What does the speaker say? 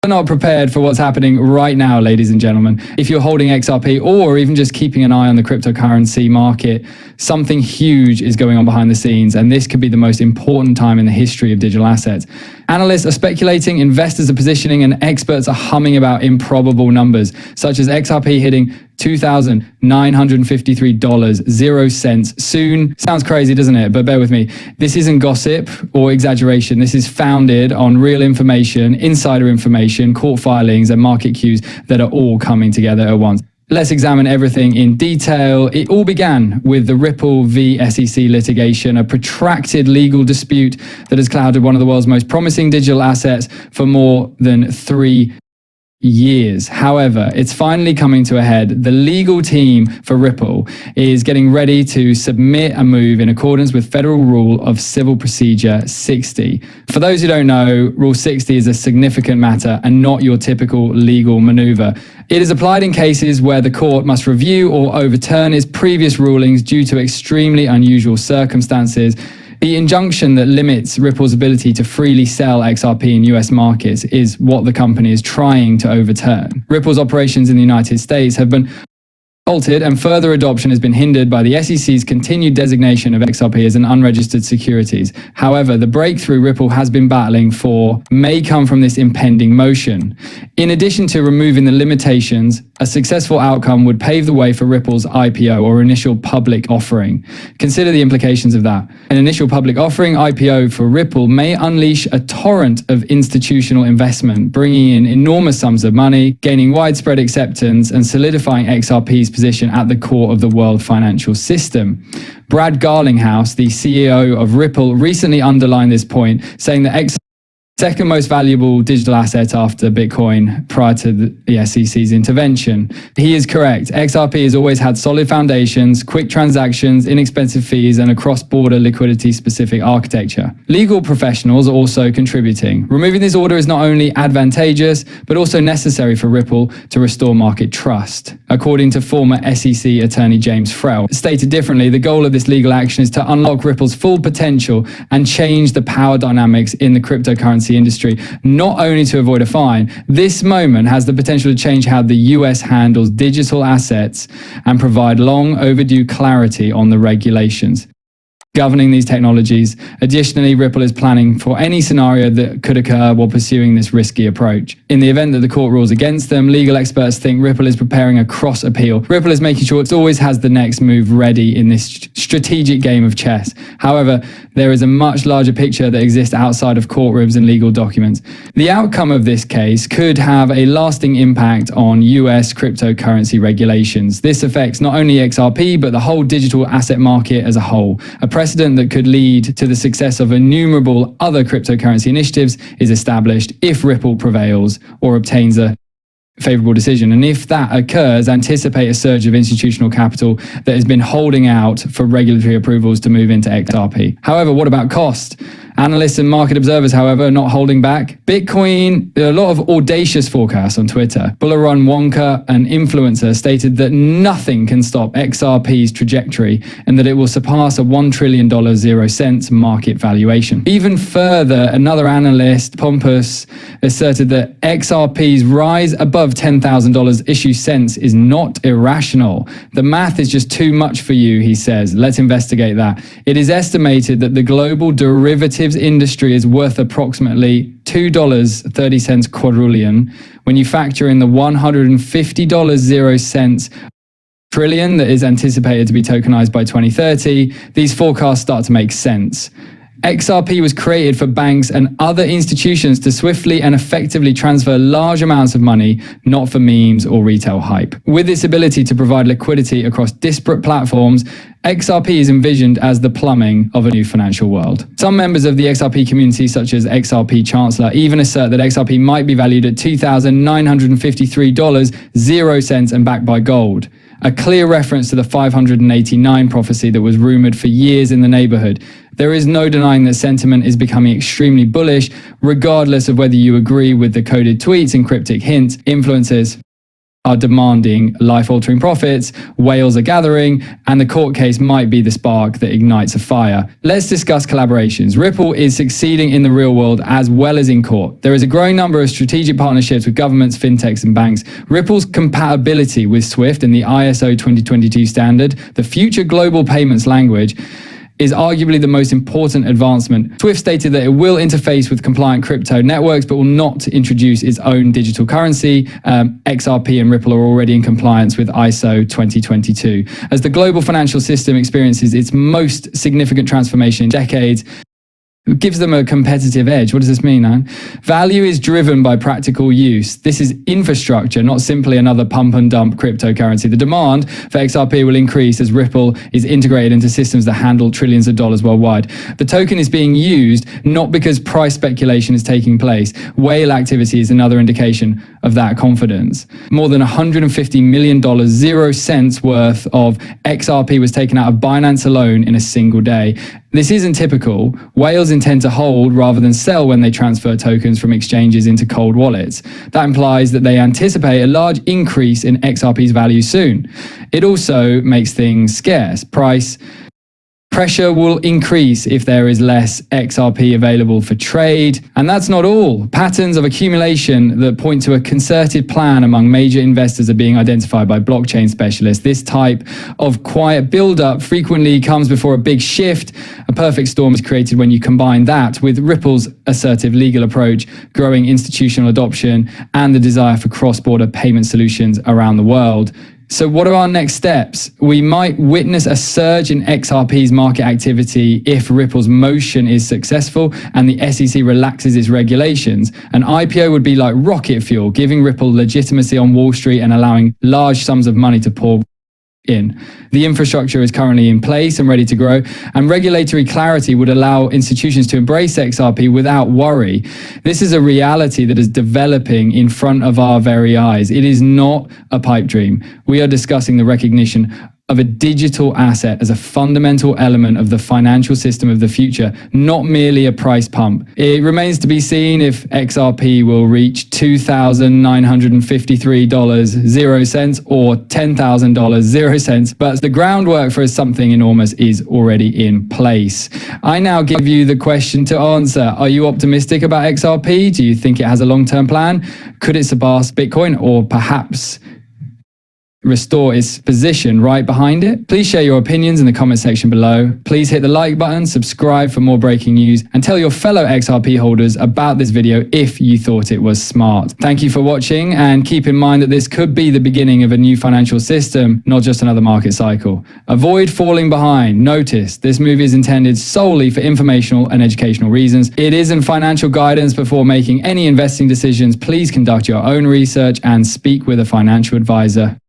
We're not prepared for what's happening right now, ladies and gentlemen. If you're holding XRP or even just keeping an eye on the cryptocurrency market, something huge is going on behind the scenes, and this could be the most important time in the history of digital assets. Analysts are speculating, investors are positioning, and experts are humming about improbable numbers, such as XRP hitting $2,953.00 soon. Sounds crazy, doesn't it? But bear with me. This isn't gossip or exaggeration. This is founded on real information, insider information, court filings, and market cues that are all coming together at once. Let's examine everything in detail. It all began with the Ripple v. SEC litigation, a protracted legal dispute that has clouded one of the world's most promising digital assets for more than 3 years. However, it's finally coming to a head. The legal team for Ripple is getting ready to submit a move in accordance with Federal Rule of Civil Procedure 60. For those who don't know, Rule 60 is a significant matter and not your typical legal maneuver. It is applied in cases where the court must review or overturn its previous rulings due to extremely unusual circumstances. The injunction that limits Ripple's ability to freely sell XRP in US markets is what the company is trying to overturn. Ripple's operations in the United States have been halted, and further adoption has been hindered by the SEC's continued designation of XRP as an unregistered securities. However, the breakthrough Ripple has been battling for may come from this impending motion. In addition to removing the limitations, a successful outcome would pave the way for Ripple's IPO, or initial public offering. Consider the implications of that. An initial public offering, IPO, for Ripple may unleash a torrent of institutional investment, bringing in enormous sums of money, gaining widespread acceptance, and solidifying XRP's position at the core of the world financial system. Brad Garlinghouse, the CEO of Ripple, recently underlined this point, saying that XRP second most valuable digital asset after Bitcoin prior to the SEC's intervention. He is correct. XRP has always had solid foundations, quick transactions, inexpensive fees, and a cross-border liquidity-specific architecture. Legal professionals are also contributing. Removing this order is not only advantageous, but also necessary for Ripple to restore market trust. According to former SEC attorney James Frell, stated differently, the goal of this legal action is to unlock Ripple's full potential and change the power dynamics in the cryptocurrency industry, not only to avoid a fine. This moment has the potential to change how the US handles digital assets and provide long overdue clarity on the regulations governing these technologies. Additionally, Ripple is planning for any scenario that could occur while pursuing this risky approach. In the event that the court rules against them, legal experts think Ripple is preparing a cross appeal. Ripple is making sure it always has the next move ready in this strategic game of chess. However, there is a much larger picture that exists outside of courtrooms and legal documents. The outcome of this case could have a lasting impact on US cryptocurrency regulations. This affects not only XRP, but the whole digital asset market as a whole. A precedent that could lead to the success of innumerable other cryptocurrency initiatives is established if Ripple prevails or obtains a favorable decision. And if that occurs, anticipate a surge of institutional capital that has been holding out for regulatory approvals to move into XRP. However, what about cost? Analysts and market observers, however, are not holding back. Bitcoin, a lot of audacious forecasts on Twitter. Bullaron Wonka, an influencer, stated that nothing can stop XRP's trajectory and that it will surpass a $1 trillion 0 cents market valuation. Even further, another analyst, Pompous, asserted that XRP's rise above $10,000 issue cents is not irrational. The math is just too much for you, he says. Let's investigate that. It is estimated that the global derivatives industry is worth approximately $2.30 quadrillion when you factor in the $150 0 cents trillion that is anticipated to be tokenized by 2030. These forecasts start to make sense. XRP was created for banks and other institutions to swiftly and effectively transfer large amounts of money, not for memes or retail hype. With its ability to provide liquidity across disparate platforms, XRP is envisioned as the plumbing of a new financial world. Some members of the XRP community, such as XRP Chancellor, even assert that XRP might be valued at $2,953.00 and backed by gold. A clear reference to the 589 prophecy that was rumored for years in the neighborhood. There is no denying that sentiment is becoming extremely bullish, regardless of whether you agree with the coded tweets and cryptic hints. Influencers are demanding life-altering profits, whales are gathering, and the court case might be the spark that ignites a fire. Let's discuss collaborations. Ripple is succeeding in the real world as well as in court. There is a growing number of strategic partnerships with governments, fintechs, and banks. Ripple's compatibility with SWIFT and the ISO 2022 standard, the future global payments language, is arguably the most important advancement. SWIFT stated that it will interface with compliant crypto networks, but will not introduce its own digital currency. XRP and Ripple are already in compliance with ISO 2022. As the global financial system experiences its most significant transformation in decades, it gives them a competitive edge. What does this mean, man? Value is driven by practical use. This is infrastructure, not simply another pump and dump cryptocurrency. The demand for XRP will increase as Ripple is integrated into systems that handle trillions of dollars worldwide. The token is being used not because price speculation is taking place. Whale activity is another indication of that confidence. More than $150 million, 0 cents worth of XRP was taken out of Binance alone in a single day. This isn't typical. Whales intend to hold rather than sell when they transfer tokens from exchanges into cold wallets. That implies that they anticipate a large increase in XRP's value soon. It also makes things scarce. Pressure will increase if there is less XRP available for trade. And that's not all. Patterns of accumulation that point to a concerted plan among major investors are being identified by blockchain specialists. This type of quiet buildup frequently comes before a big shift. A perfect storm is created when you combine that with Ripple's assertive legal approach, growing institutional adoption, and the desire for cross-border payment solutions around the world. So what are our next steps? We might witness a surge in XRP's market activity if Ripple's motion is successful and the SEC relaxes its regulations. An IPO would be like rocket fuel, giving Ripple legitimacy on Wall Street and allowing large sums of money to pour in. The infrastructure is currently in place and ready to grow, and regulatory clarity would allow institutions to embrace XRP without worry. This is a reality that is developing in front of our very eyes. It is not a pipe dream. We are discussing the recognition of a digital asset as a fundamental element of the financial system of the future, not merely a price pump. It remains to be seen if XRP will reach $2,953, 0 cents, or $10,000, 0 cents, but the groundwork for something enormous is already in place. I now give you the question to answer. Are you optimistic about XRP? Do you think it has a long-term plan? Could it surpass Bitcoin, or perhaps restore its position right behind it? Please share your opinions in the comment section below. Please hit the like button, subscribe for more breaking news, and tell your fellow XRP holders about this video if you thought it was smart. Thank you for watching, and keep in mind that this could be the beginning of a new financial system, not just another market cycle. Avoid falling behind. Notice, this movie is intended solely for informational and educational reasons. It isn't financial guidance. Before making any investing decisions, please conduct your own research and speak with a financial advisor.